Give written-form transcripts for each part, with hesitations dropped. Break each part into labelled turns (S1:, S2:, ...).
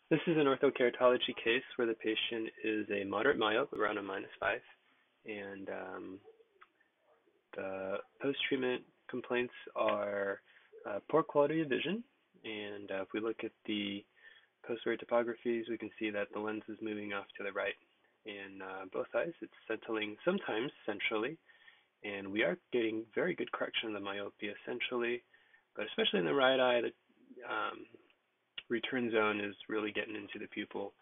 S1: This is an orthokeratology case where the patient is a moderate myope, around a -5, and the post-treatment complaints are poor quality of vision. And if we look at the post-wear topographies, we can see that the lens is moving off to the right in both eyes. It's settling sometimes centrally, and we are getting very good correction of the myopia centrally, but especially in the right eye, the um, return zone is really getting into the pupil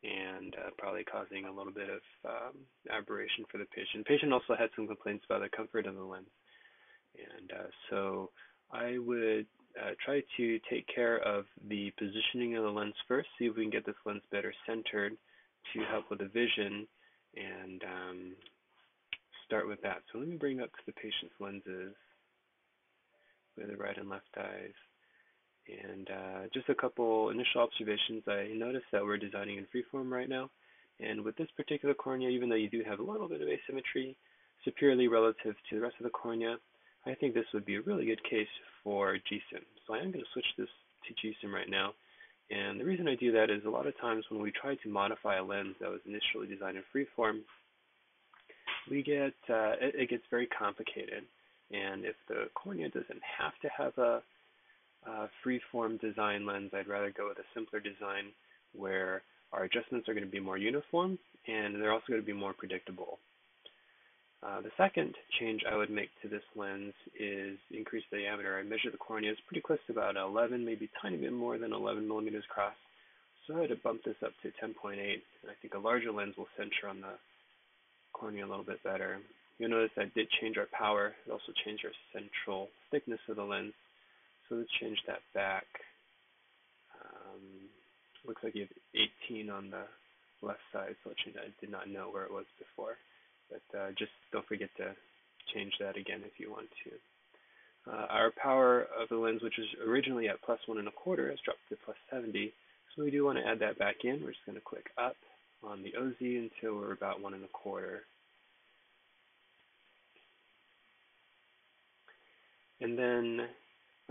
S1: and probably causing a little bit of aberration for the patient. The patient also had some complaints about the comfort of the lens, and so I would try to take care of the positioning of the lens first, see if we can get this lens better centered to help with the vision, and start with that. So let me bring up the patient's lenses with the right and left eyes. And just a couple initial observations. I noticed that we're designing in freeform right now. And with this particular cornea, even though you do have a little bit of asymmetry superiorly relative to the rest of the cornea, I think this would be a really good case for GSIM. So I am going to switch this to GSIM right now. And the reason I do that is a lot of times when we try to modify a lens that was initially designed in freeform, we get it gets very complicated. And if the cornea doesn't have to have a free-form design lens, I'd rather go with a simpler design where our adjustments are going to be more uniform and they're also going to be more predictable. The second change I would make to this lens is increase the diameter. I measured the cornea. It's pretty close to about 11, maybe a tiny bit more than 11 millimeters across. So I had to bump this up to 10.8. And I think a larger lens will center on the cornea a little bit better. You'll notice I did change our power. It also changed our central thickness of the lens. So let's change that back. Um, Looks like you have 18 on the left side, so I did not know where it was before. But just don't forget to change that again if you want to. Our power of the lens, which was originally at +1.25, has dropped to +70. So we do want to add that back in. We're just going to click up on the OZ until we're about 1.25. And then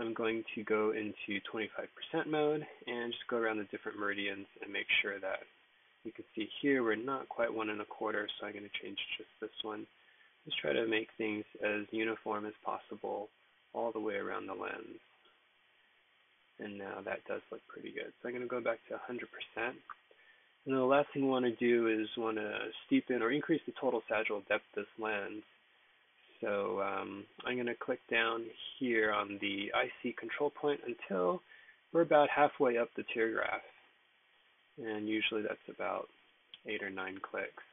S1: I'm going to go into 25% mode and just go around the different meridians and make sure that you can see here we're not quite 1.25, so I'm going to change just this one. Just try to make things as uniform as possible all the way around the lens. And now that does look pretty good. So I'm going to go back to 100%. And then the last thing we want to do is want to steepen or increase the total sagittal depth of this lens. So I'm going to click down here on the IC control point until we're about halfway up the tear graph. And usually that's about 8 or 9 clicks.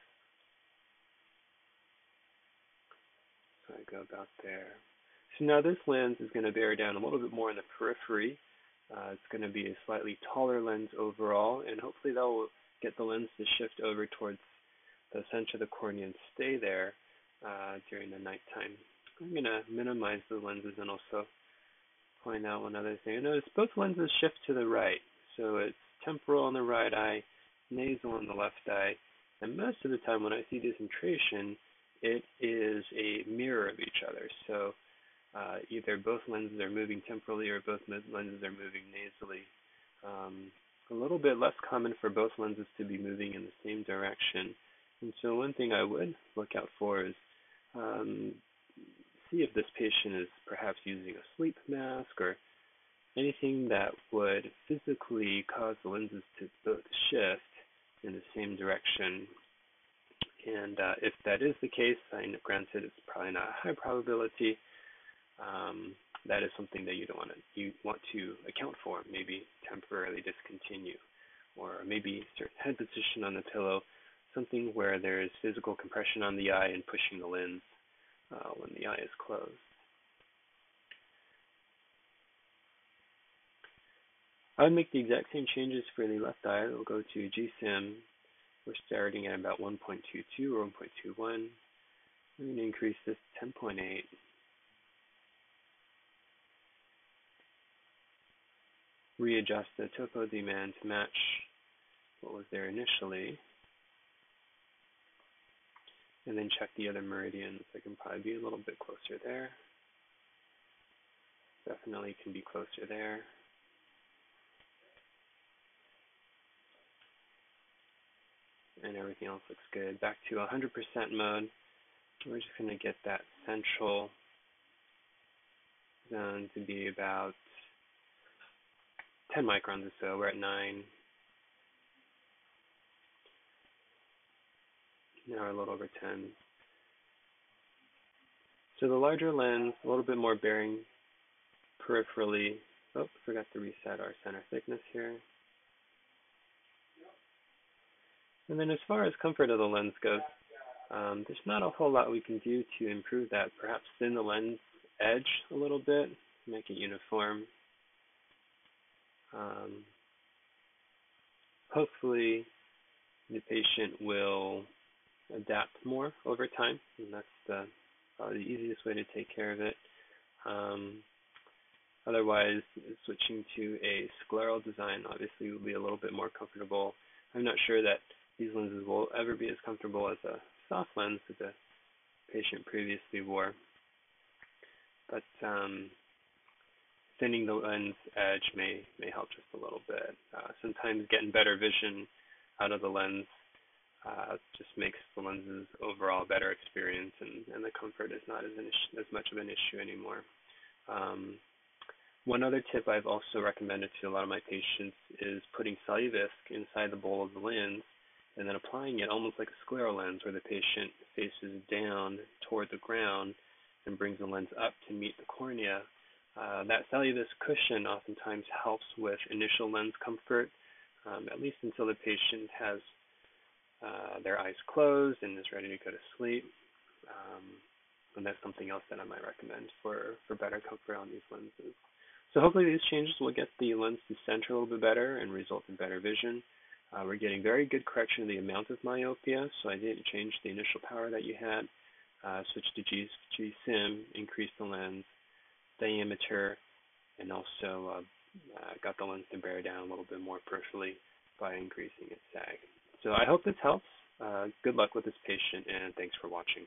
S1: So I go about there. So now this lens is going to bear down a little bit more in the periphery. It's going to be a slightly taller lens overall, and hopefully that will get the lens to shift over towards the center of the cornea and stay there during the nighttime. I'm going to minimize the lenses and also point out one other thing. Notice both lenses shift to the right, so it's temporal on the right eye, nasal on the left eye, and most of the time when I see decentration, it is a mirror of each other. So either both lenses are moving temporally or both lenses are moving nasally. A little bit less common for both lenses to be moving in the same direction. And so one thing I would look out for is see if this patient is perhaps using a sleep mask or anything that would physically cause the lenses to both shift in the same direction. And if that is the case, granted it's probably not a high probability, that is something that you want to account for, maybe temporarily discontinue, or maybe certain head position on the pillow, something where there is physical compression on the eye and pushing the lens when the eye is closed. I would make the exact same changes for the left eye. We'll go to GSIM. We're starting at about 1.22 or 1.21. I'm going to increase this to 10.8. Readjust the topo demand to match what was there initially. And then check the other meridians. I can probably be a little bit closer there. Definitely can be closer there. and everything else looks good. Back to 100% mode. We're just going to get that central zone to be about 10 microns or so. We're at 9. Now we're a little over 10. So the larger lens, a little bit more bearing peripherally. Oh, forgot to reset our center thickness here. And then as far as comfort of the lens goes, there's not a whole lot we can do to improve that. Perhaps thin the lens edge a little bit, make it uniform. Hopefully the patient will adapt more over time, and that's probably the easiest way to take care of it. Otherwise, switching to a scleral design obviously will be a little bit more comfortable. I'm not sure that these lenses will ever be as comfortable as a soft lens that the patient previously wore. But thinning the lens edge may help just a little bit. Sometimes getting better vision out of the lens just makes the lenses overall a better experience, and the comfort is not as much of an issue anymore. One other tip I've also recommended to a lot of my patients is putting Solu-Visc inside the bowl of the lens and then applying it almost like a scleral lens, where the patient faces down toward the ground and brings the lens up to meet the cornea. That Solu-Visc cushion oftentimes helps with initial lens comfort, at least until the patient has their eyes closed and is ready to go to sleep. And that's something else that I might recommend for better comfort on these lenses. So hopefully these changes will get the lens to center a little bit better and result in better vision. We're getting very good correction of the amount of myopia, so I didn't change the initial power that you had. Switched to G-SIM, increased the lens diameter, and also got the lens to bear down a little bit more peripherally by increasing its sag. So I hope this helps. Good luck with this patient, and thanks for watching.